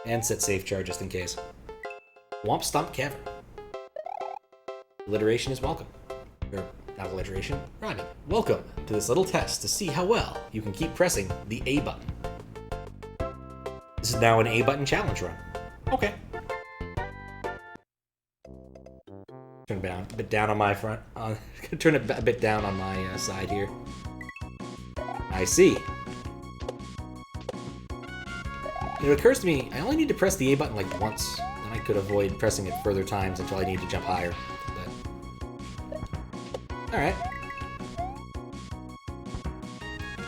And set safe char just in case. Thwomp Stomp Cavern. Alliteration is welcome. Or, not alliteration, rhyming. Welcome to this little test to see how well you can keep pressing the A button. This is now an A button challenge run. Okay. Turn it a bit down on my front. Turn it a bit down on my side here. I see. It occurs to me, I only need to press the A button like once. Then I could avoid pressing it further times until I need to jump higher. Alright.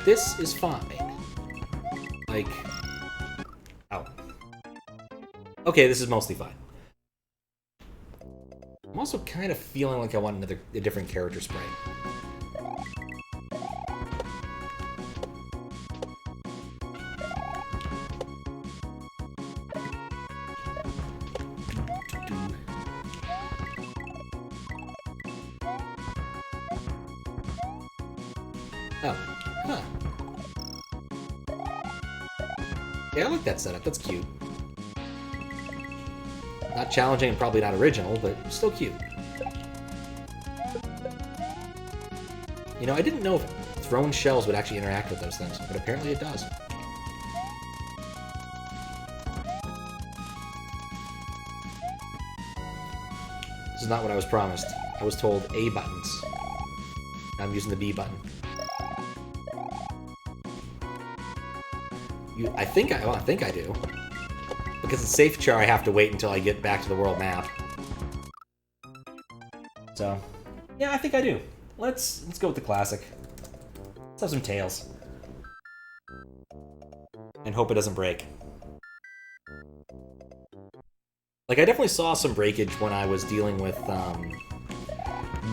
This is fine. Like... Oh. Okay, this is mostly fine. I'm also kind of feeling like I want a different character sprite. Oh, huh. Yeah, I like that setup. That's cute. Not challenging and probably not original, but still cute. You know, I didn't know if thrown shells would actually interact with those things, but apparently it does. This is not what I was promised. I was told A buttons. Now I'm using the B button. I think I do. Because it's safe char, I have to wait until I get back to the world map. So, yeah, I think I do. Let's go with the classic. Let's have some tails. And hope it doesn't break. Like, I definitely saw some breakage when I was dealing with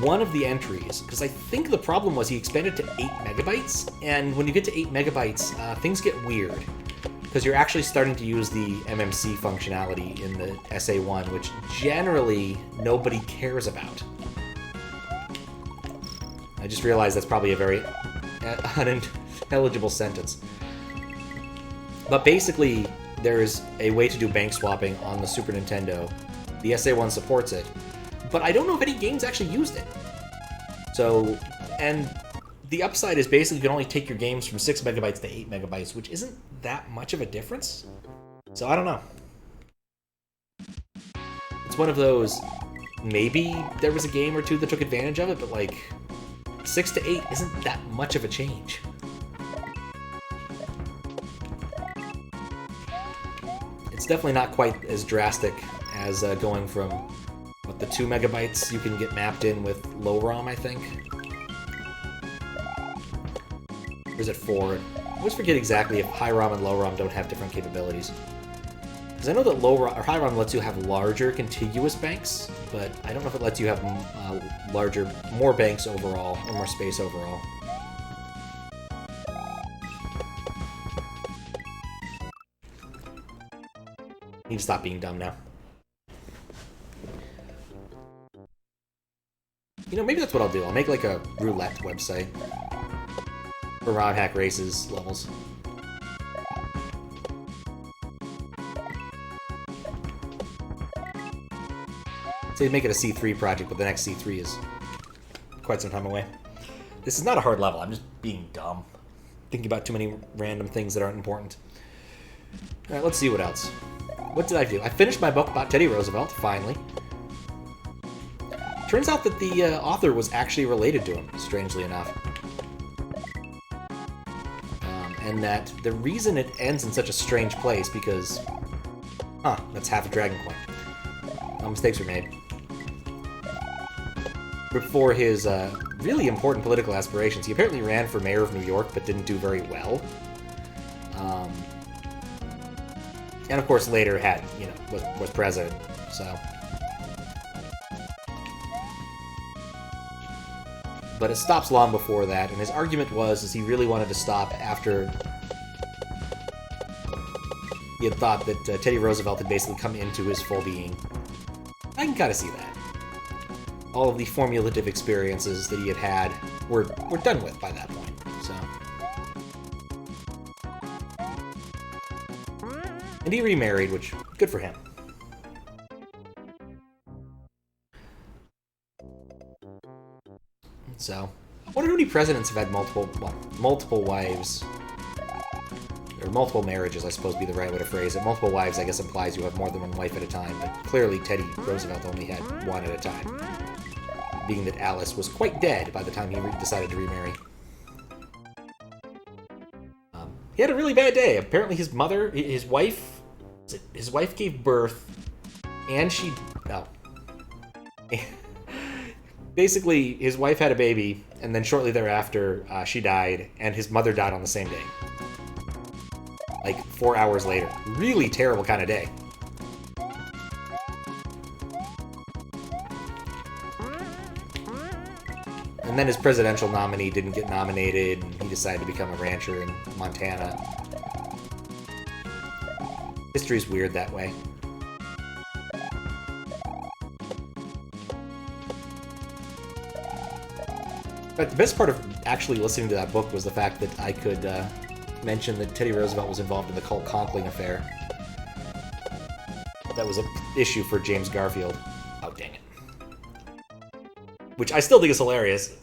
one of the entries, because I think the problem was he expanded to 8 megabytes, and when you get to 8 megabytes, things get weird. Because you're actually starting to use the MMC functionality in the SA1, which generally nobody cares about. I just realized that's probably a very unintelligible sentence. But basically, there's a way to do bank swapping on the Super Nintendo. The SA1 supports it. But I don't know if any games actually used it. So, and the upside is basically you can only take your games from 6 megabytes to 8 megabytes, which isn't that much of a difference. So I don't know. It's one of those, maybe there was a game or two that took advantage of it, but like 6 to 8 isn't that much of a change. It's definitely not quite as drastic as going from what, the 2 megabytes you can get mapped in with low ROM, I think. Or is it 4? I always forget exactly if high ROM and low ROM don't have different capabilities. Because I know that low ROM, or high ROM lets you have larger contiguous banks, but I don't know if it lets you have more banks overall, or more space overall. Need to stop being dumb now. You know, maybe that's what I'll do. I'll make like a roulette website for ROM Hack Races levels. So you make it a C3 project, but the next C3 is quite some time away. This is not a hard level. I'm just being dumb. Thinking about too many random things that aren't important. Alright, let's see what else. What did I do? I finished my book about Teddy Roosevelt, finally. Turns out that the author was actually related to him, strangely enough. And that the reason it ends in such a strange place because... Huh, that's half a dragon coin. No mistakes were made. Before his really important political aspirations, he apparently ran for mayor of New York, but didn't do very well. And of course later had, you know, was president, so... But it stops long before that, and his argument was he really wanted to stop after he had thought that Teddy Roosevelt had basically come into his full being. I can kind of see that. All of the formulative experiences that he had were done with by that point, so... And he remarried, which, good for him. So, I wonder how many presidents have had multiple wives. Or multiple marriages, I suppose, would be the right way to phrase it. Multiple wives, I guess, implies you have more than one wife at a time, but clearly Teddy Roosevelt only had one at a time, being that Alice was quite dead by the time he decided to remarry. He had a really bad day. Apparently his wife gave birth, and she... Oh. Basically, his wife had a baby, and then shortly thereafter, she died, and his mother died on the same day. Like, 4 hours later. Really terrible kind of day. And then his presidential nominee didn't get nominated, and he decided to become a rancher in Montana. History's weird that way. But the best part of actually listening to that book was the fact that I could mention that Teddy Roosevelt was involved in the Cult Conkling affair. That was an issue for James Garfield. Oh, dang it. Which I still think is hilarious.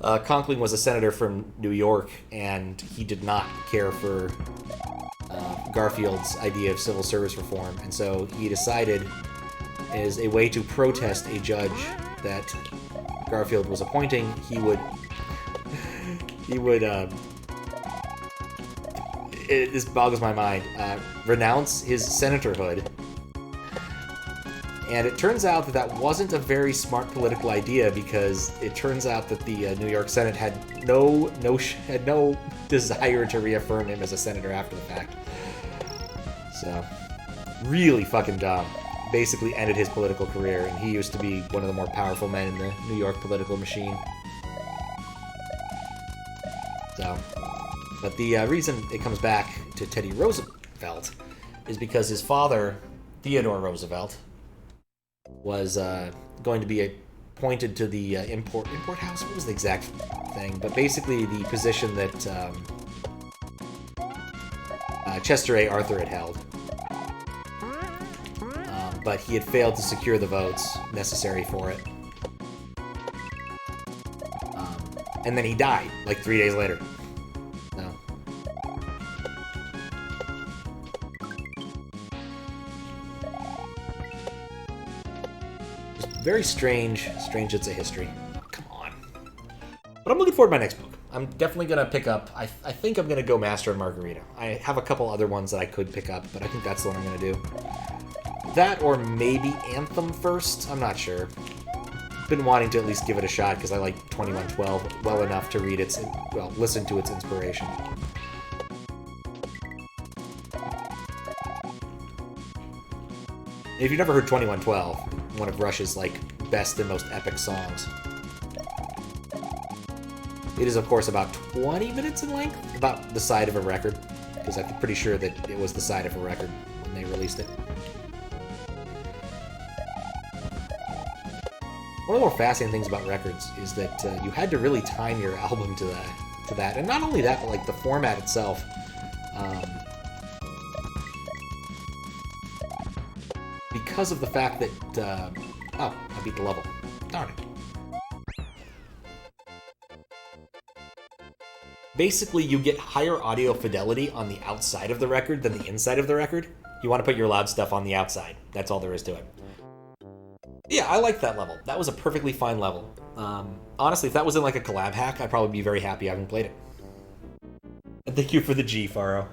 Conkling was a senator from New York, and he did not care for Garfield's idea of civil service reform, and so he decided, as a way to protest a judge that Garfield was appointing, he would this boggles my mind, renounce his senatorhood. And it turns out that that wasn't a very smart political idea, because it turns out that the New York Senate had no desire to reaffirm him as a senator after the fact. So, really fucking dumb. Basically ended his political career, and he used to be one of the more powerful men in the New York political machine. So, but the reason it comes back to Teddy Roosevelt is because his father, Theodore Roosevelt, was going to be appointed to the import house. What was the exact thing? But basically the position that Chester A. Arthur had held. But he had failed to secure the votes necessary for it. And then he died, like 3 days later. So. Just very strange it's a history. Come on. But I'm looking forward to my next book. I'm definitely going to pick up, I think I'm going to go Master and Margarita. I have a couple other ones that I could pick up, but I think that's the one I'm going to do. That, or maybe Anthem first? I'm not sure. Been wanting to at least give it a shot, because I like 2112 well enough to read its, well, listen to its inspiration. If you've never heard 2112, one of Rush's, like, best and most epic songs. It is, of course, about 20 minutes in length, about the side of a record, because I'm pretty sure that it was the side of a record when they released it. One of the more fascinating things about records is that you had to really time your album to that. And not only that, but like the format itself. Because of the fact that... oh, I beat the level. Darn it. Basically, you get higher audio fidelity on the outside of the record than the inside of the record. You want to put your loud stuff on the outside. That's all there is to it. Yeah, I like that level. That was a perfectly fine level. Honestly, if that was in like a collab hack, I'd probably be very happy I haven't played it. And thank you for the G, Faro.